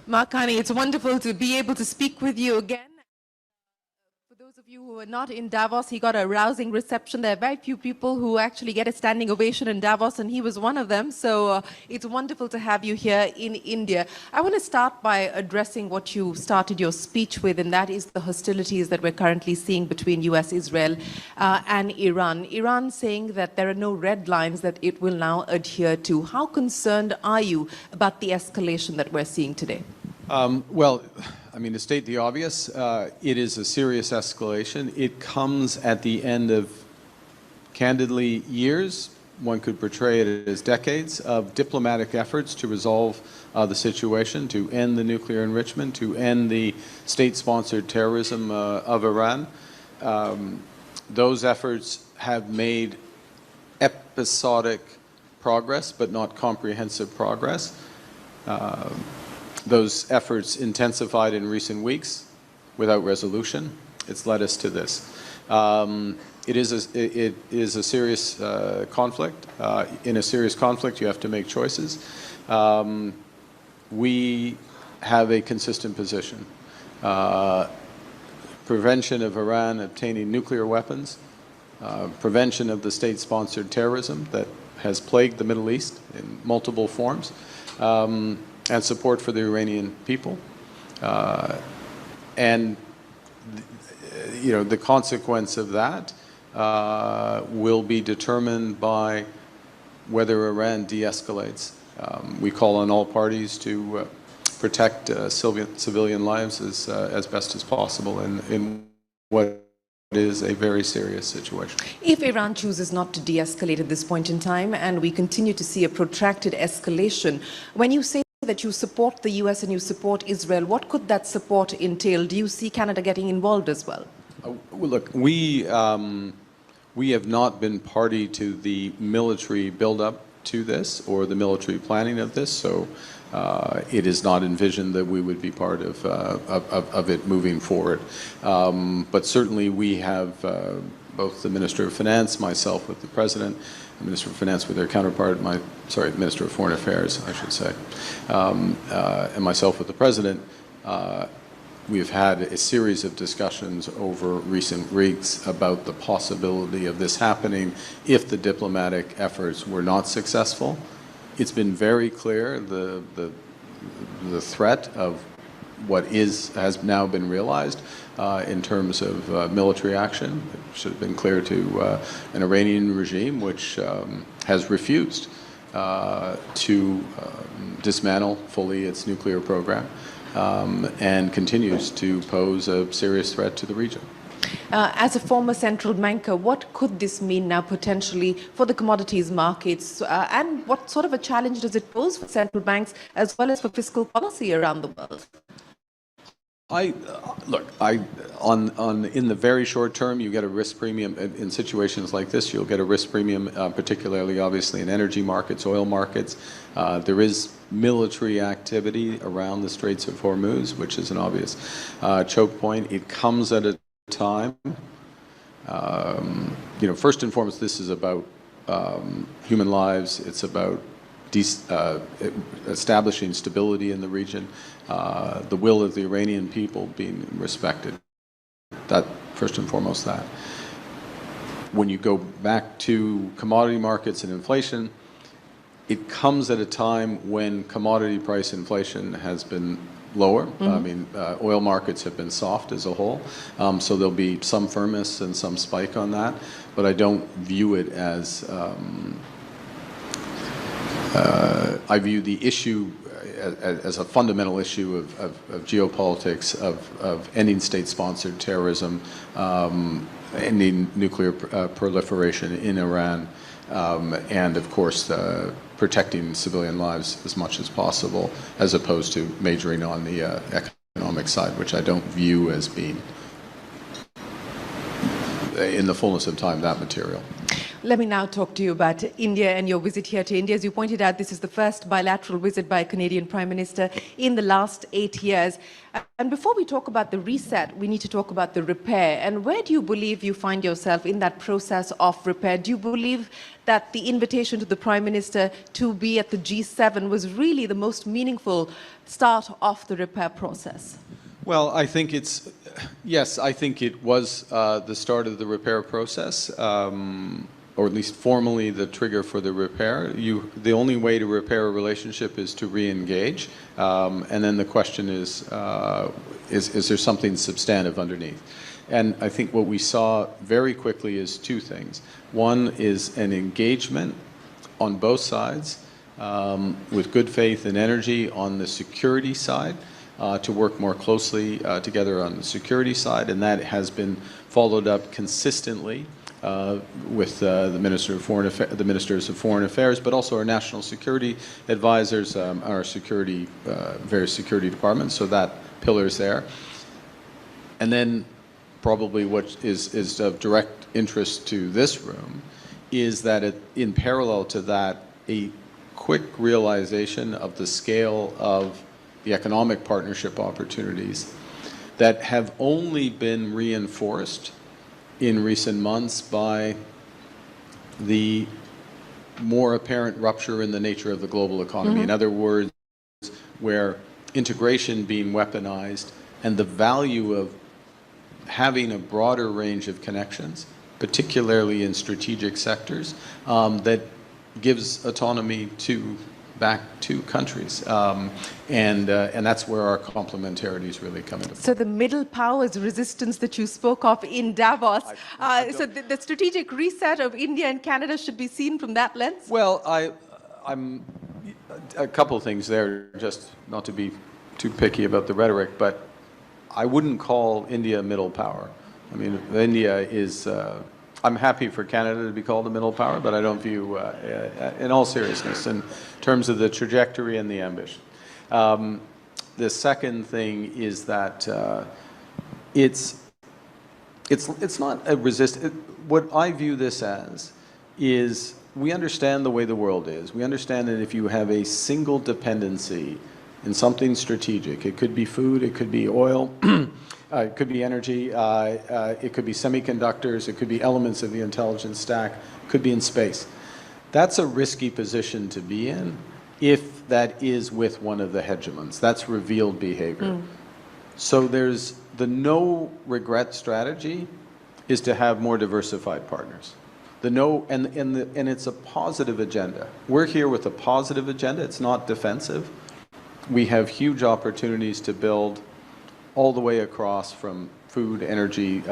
Mark Carney, it's wonderful to be able to speak with you again. For those of you who are not in Davos, he got a rousing reception. There are very few people who actually get a standing ovation in Davos, and he was one of them. So it's wonderful to have you here in India. I want to start by addressing what you started your speech with, and that is the hostilities that we're currently seeing between US, Israel, and Iran. Iran saying that there are no red lines that it will now adhere to. How concerned are you about the escalation that we're seeing today? Well, I mean, to state the obvious, it is a serious escalation. It comes at the end of, candidly, years. One could portray it as decades of diplomatic efforts to resolve the situation, to end the nuclear enrichment, to end the state-sponsored terrorism of Iran. Those efforts have made episodic progress, but not comprehensive progress. Those efforts intensified in recent weeks without resolution. It's led us to this. It is a serious conflict. In a serious conflict, you have to make choices. We have a consistent position. Prevention of Iran obtaining nuclear weapons, prevention of the state-sponsored terrorism that has plagued the Middle East in multiple forms, and support for the Iranian people. And you know, the consequence of that will be determined by whether Iran de-escalates. We call on all parties to protect civilian lives as best as possible in what is a very serious situation. If Iran chooses not to de-escalate at this point in time and we continue to see a protracted escalation, when you say that you support the US and you support Israel, what could that support entail? Do you see Canada getting involved as well? Well, look, we have not been party to the military buildup to this or the military planning of this, so it is not envisioned that we would be part of it moving forward. But certainly we have both the Minister of Finance, myself with the President, the Minister of Finance with their counterpart, Minister of Foreign Affairs, I should say, and myself with the President. We've had a series of discussions over recent weeks about the possibility of this happening if the diplomatic efforts were not successful. It's been very clear the threat of what has now been realized in terms of military action. It should have been clear to an Iranian regime which has refused to dismantle fully its nuclear program and continues to pose a serious threat to the region. As a former central banker, what could this mean now potentially for the commodities markets, and what sort of a challenge does it pose for central banks as well as for fiscal policy around the world? In the very short term, you get a risk premium. In situations like this, you'll get a risk premium, particularly obviously in energy markets, oil markets. There is military activity around the Straits of Hormuz, which is an obvious choke point. It comes at a time, you know, first and foremost, this is about human lives. It's about establishing stability in the region, the will of the Iranian people being respected. That, first and foremost, that. When you go back to commodity markets and inflation, it comes at a time when commodity price inflation has been lower. Mm-hmm. I mean, oil markets have been soft as a whole, so there'll be some firmness and some spike on that, but I don't view it as I view the issue as a fundamental issue of geopolitics, of ending state-sponsored terrorism, ending nuclear proliferation in Iran, and of course protecting civilian lives as much as possible, as opposed to majoring on the economic side, which I don't view as being, in the fullness of time, that material. Let me now talk to you about India and your visit here to India. As you pointed out, this is the first bilateral visit by a Canadian Prime Minister in the last 8 years. And before we talk about the reset, we need to talk about the repair. And where do you believe you find yourself in that process of repair? Do you believe that the invitation to the Prime Minister to be at the G7 was really the most meaningful start of the repair process? Well, I think yes, I think it was the start of the repair process, or at least formally the trigger for the repair. The only way to repair a relationship is to re-engage, and then the question is there something substantive underneath? And I think what we saw very quickly is two things. One is an engagement on both sides with good faith and energy on the security side, to work more closely together on the security side, and that has been followed up consistently with the Ministers of Foreign Affairs, but also our national security advisors, our various security departments. So that pillar is there, and then probably what is of direct interest to this room is that in parallel to that, a quick realization of the scale of the economic partnership opportunities that have only been reinforced in recent months by the more apparent rupture in the nature of the global economy. In other words, where integration being weaponized and the value of having a broader range of connections, particularly in strategic sectors, that gives autonomy back to countries, and that's where our complementarities really come into play. So the middle powers resistance that you spoke of in Davos, so the strategic reset of India and Canada should be seen from that lens? Well, I'm a couple of things there, just not to be too picky about the rhetoric, but I wouldn't call India a middle power. I mean, India is, I'm happy for Canada to be called a middle power, but I don't view, in all seriousness, in terms of the trajectory and the ambition. The second thing is that it's not a what I view this as is we understand the way the world is. We understand that if you have a single dependency in something strategic, it could be food, it could be oil, it could be energy, it could be semiconductors, it could be elements of the intelligence stack, it could be in space. That's a risky position to be in if that is with one of the hegemons. That's revealed behavior. So there's the no regret strategy is to have more diversified partners. And it's a positive agenda. We're here with a positive agenda. It's not defensive. We have huge opportunities to build all the way across from food, energy,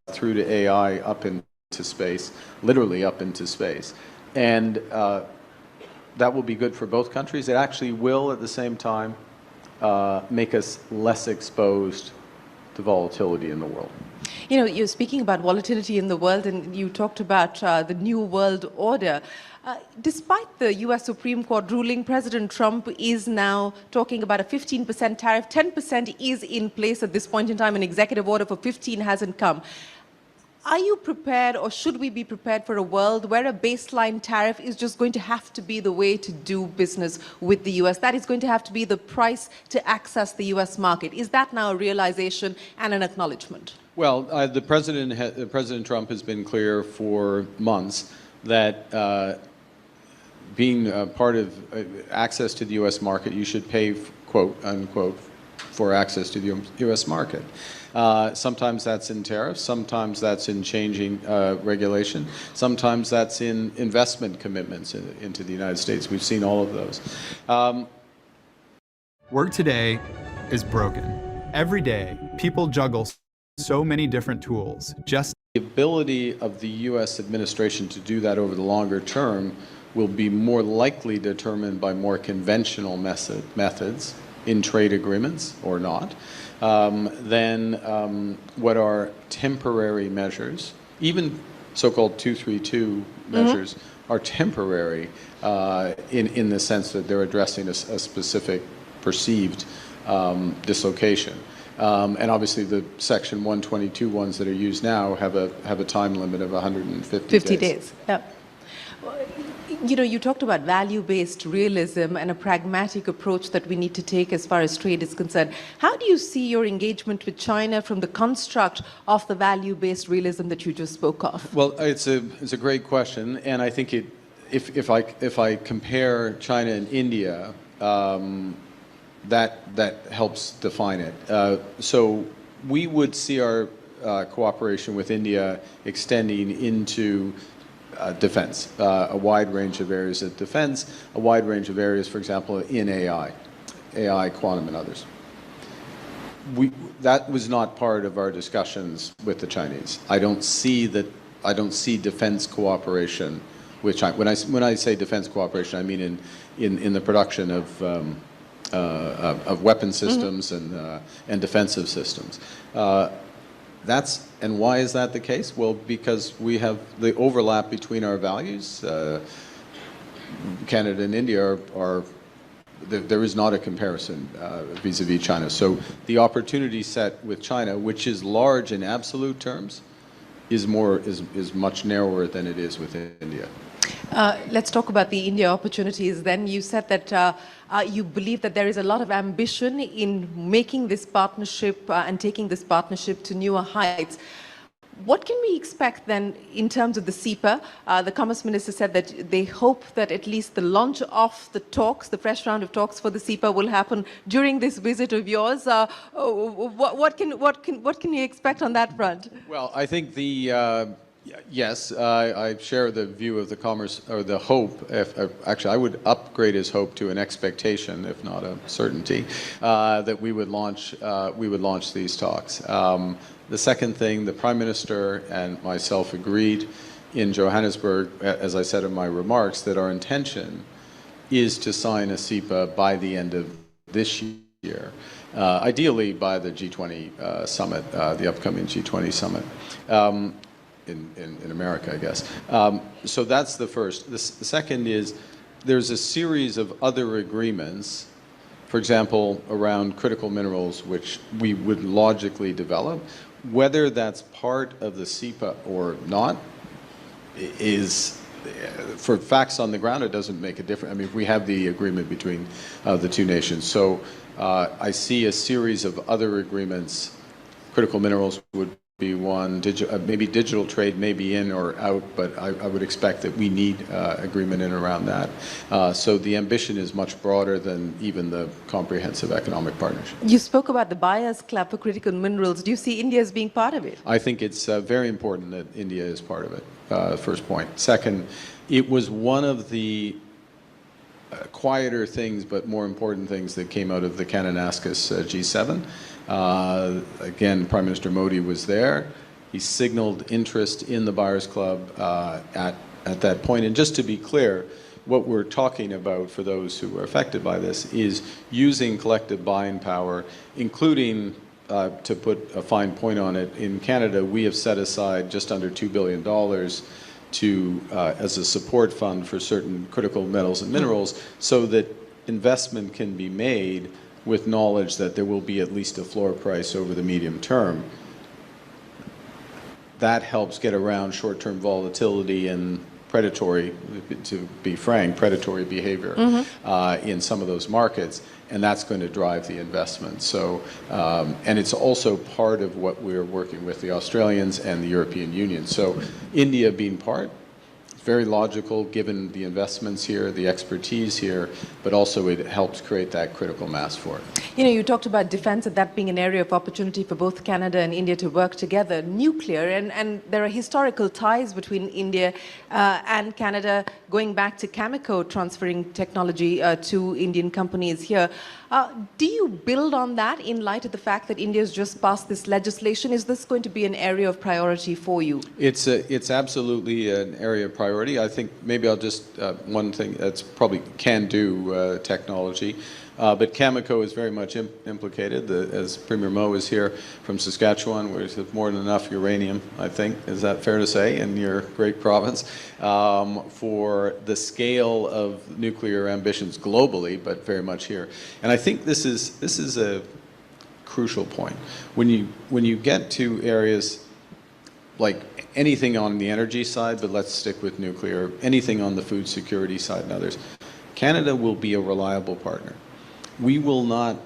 through to AI, up into space, literally up into space. And that will be good for both countries. It actually will, at the same time, make us less exposed to volatility in the world. You know, you're speaking about volatility in the world, and you talked about the new world order. Despite the US Supreme Court ruling, President Trump is now talking about a 15% tariff. 10% is in place at this point in time. An executive order for 15 hasn't come. Are you prepared, or should we be prepared for a world where a baseline tariff is just going to have to be the way to do business with the US? That is going to have to be the price to access the US market. Is that now a realization and an acknowledgement? Well, President Trump has been clear for months that being part of access to the U.S. market, you should pay, quote, unquote, for access to the U.S. market. Sometimes that's in tariffs, sometimes that's in changing regulation, sometimes that's in investment commitments into the United States. We've seen all of those. Work today is broken. Every day, people juggle so many different tools. Just the ability of the U.S. administration to do that over the longer term will be more likely determined by more conventional methods in trade agreements or not, than what are temporary measures. Even so-called 232 measures are temporary in the sense that they're addressing a specific perceived dislocation. And obviously the Section 122 ones that are used now have a time limit of 150 50 days. Yeah. You know, you talked about value-based realism and a pragmatic approach that we need to take as far as trade is concerned. How do you see your engagement with China from the construct of the value-based realism that you just spoke of? Well, it's a great question, and I think if I compare China and India, that helps define it. So we would see our cooperation with India extending into defense, a wide range of areas of defense, a wide range of areas, for example, in AI, quantum, and others. That was not part of our discussions with the Chinese. I don't see defense cooperation with China. When I say defense cooperation, I mean in the production of weapon systems and defensive systems. And why is that the case? Well, because we have the overlap between our values. Canada and India there is not a comparison vis-a-vis China. So the opportunity set with China, which is large in absolute terms, is much narrower than it is with India. Let's talk about the India opportunities then. You said that you believe that there is a lot of ambition in making this partnership and taking this partnership to newer heights. What can we expect then in terms of the CEPA? The Commerce Minister said that they hope that at least the launch of the talks, the fresh round of talks for the CEPA will happen during this visit of yours. What can you expect on that front? Well, I think yes, I share the view of the Commerce, or the hope. Actually, I would upgrade his hope to an expectation, if not a certainty, that we would launch these talks. The second thing, the Prime Minister and myself agreed in Johannesburg, as I said in my remarks, that our intention is to sign a CEPA by the end of this year, ideally by the G20 summit, the upcoming G20 summit. In America, I guess. So that's the first. The second is there's a series of other agreements, for example, around critical minerals, which we would logically develop. Whether that's part of the CEPA or not is, for facts on the ground, it doesn't make a difference. I mean, we have the agreement between the two nations. So I see a series of other agreements. Critical minerals would be one. Maybe digital trade may be in or out, but I would expect that we need agreement in around that. So the ambition is much broader than even the comprehensive economic partnership. You spoke about the Buyers Club for critical minerals. Do you see India as being part of it? I think it's very important that India is part of it, first point. Second, it was one of the quieter things, but more important things that came out of the Kananaskis G7. Again, Prime Minister Modi was there. He signaled interest in the Buyers Club at that point. And just to be clear, what we're talking about for those who are affected by this is using collective buying power, including, to put a fine point on it, in Canada, we have set aside just under $2 billion as a support fund for certain critical metals and minerals so that investment can be made with knowledge that there will be at least a floor price over the medium term. That helps get around short-term volatility and predatory, to be frank, predatory behavior in some of those markets, and that's going to drive the investment. So, and it's also part of what we're working with the Australians and the European Union. So India being part, very logical given the investments here, the expertise here, but also it helps create that critical mass for it. You know, you talked about defense and that being an area of opportunity for both Canada and India to work together. Nuclear, and there are historical ties between India and Canada going back to Cameco transferring technology to Indian companies here. Do you build on that in light of the fact that India has just passed this legislation? Is this going to be an area of priority for you? It's absolutely an area of priority. I think maybe I'll just, one thing that's probably can-do technology, but Cameco is very much implicated. As Premier Moe is here from Saskatchewan, where there's more than enough uranium, I think, is that fair to say, in your great province, for the scale of nuclear ambitions globally, but very much here. And I think this is a crucial point. When you get to areas like anything on the energy side, but let's stick with nuclear, anything on the food security side and others, Canada will be a reliable partner. We will not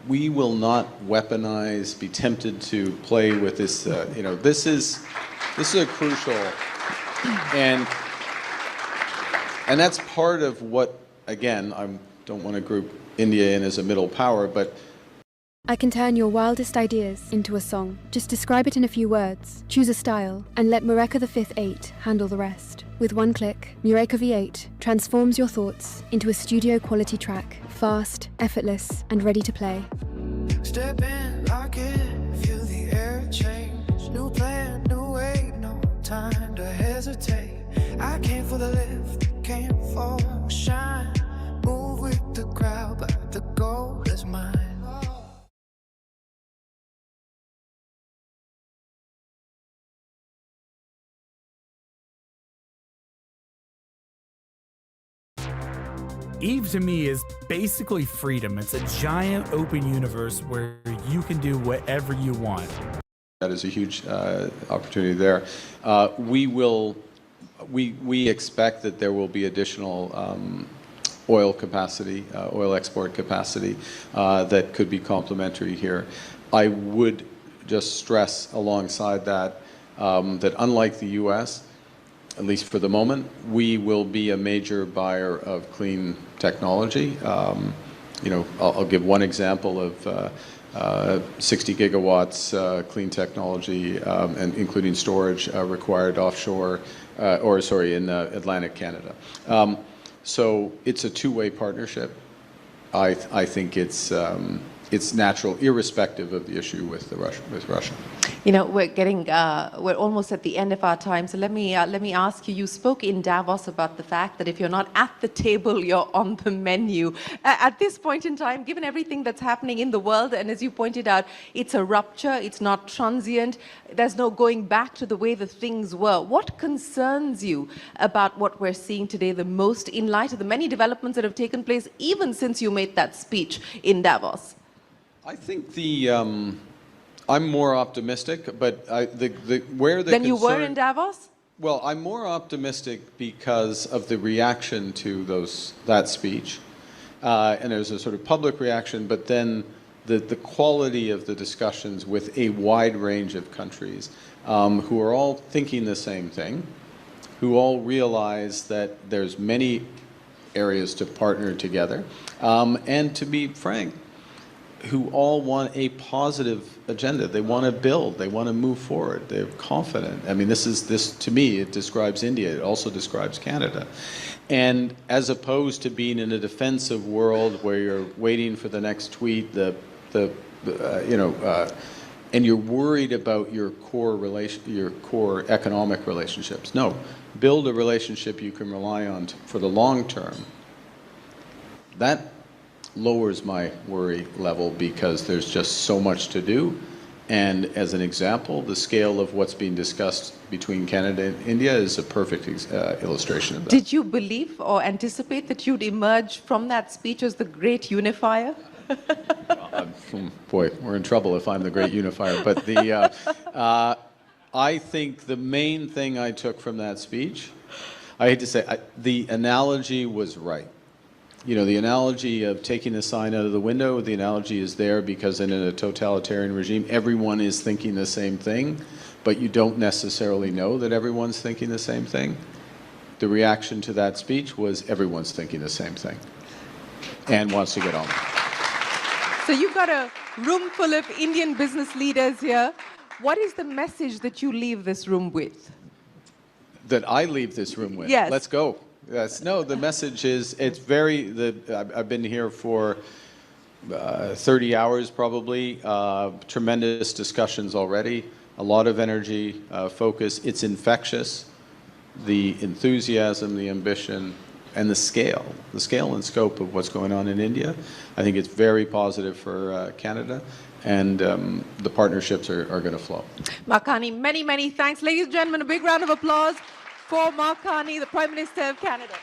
weaponize, be tempted to play with this, this is a crucial, and that's part of what, again, I don't want to group India in as a middle power, but I can turn your wildest ideas into a song. Just describe it in a few words, choose a style, and let Mureka the 5th 8 handle the rest. With one click, Mureka V8 transforms your thoughts into a studio-quality track, fast, effortless, and ready to play. Step in, lock in, feel the air change. New plan, new way, no time to hesitate. I came for the lift, came for shine. Move with the crowd, but the goal is mine. Eve to me is basically freedom. It's a giant open universe where you can do whatever you want. That is a huge opportunity there. We expect that there will be additional oil capacity, oil export capacity that could be complementary here. I would just stress alongside that that unlike the U.S., at least for the moment, we will be a major buyer of clean technology. I'll give one example of 60 gigawatts clean technology, and including storage required offshore, in Atlantic Canada. So it's a two-way partnership. I think it's natural, irrespective of the issue with Russia. We're almost at the end of our time. So let me ask you. You spoke in Davos about the fact that if you're not at the table, you're on the menu. At this point in time, given everything that's happening in the world, and as you pointed out, it's a rupture. It's not transient. There's no going back to the way the things were. What concerns you about what we're seeing today the most, in light of the many developments that have taken place, even since you made that speech in Davos? I think I'm more optimistic, but where the than you concern, were in Davos? Well, I'm more optimistic because of the reaction to that speech, and there's a sort of public reaction, but then the quality of the discussions with a wide range of countries who are all thinking the same thing, who all realize that there's many areas to partner together, and to be frank, who all want a positive agenda. They want to build. They want to move forward. They're confident. I mean, this to me, it describes India. It also describes Canada. And as opposed to being in a defensive world where you're waiting for the next tweet, and you're worried about your core economic relationships. No, build a relationship you can rely on for the long term. That lowers my worry level because there's just so much to do. And as an example, the scale of what's being discussed between Canada and India is a perfect illustration of that. Did you believe or anticipate that you'd emerge from that speech as the great unifier? Boy, we're in trouble if I'm the great unifier. But I think the main thing I took from that speech, I hate to say, the analogy was right. The analogy of taking the sign out of the window, the analogy is there because in a totalitarian regime, everyone is thinking the same thing, but you don't necessarily know that everyone's thinking the same thing. The reaction to that speech was everyone's thinking the same thing and wants to get on. So you've got a room full of Indian business leaders here. What is the message that you leave this room with? That I leave this room with? Yes. Let's go. Yes. No, the message is, I've been here for 30 hours probably, tremendous discussions already, a lot of energy, focus. It's infectious, the enthusiasm, the ambition, and the scale and scope of what's going on in India. I think it's very positive for Canada, and the partnerships are going to flow. Mark Carney, many, many thanks. Ladies and gentlemen, a big round of applause for Mark Carney, the Prime Minister of Canada.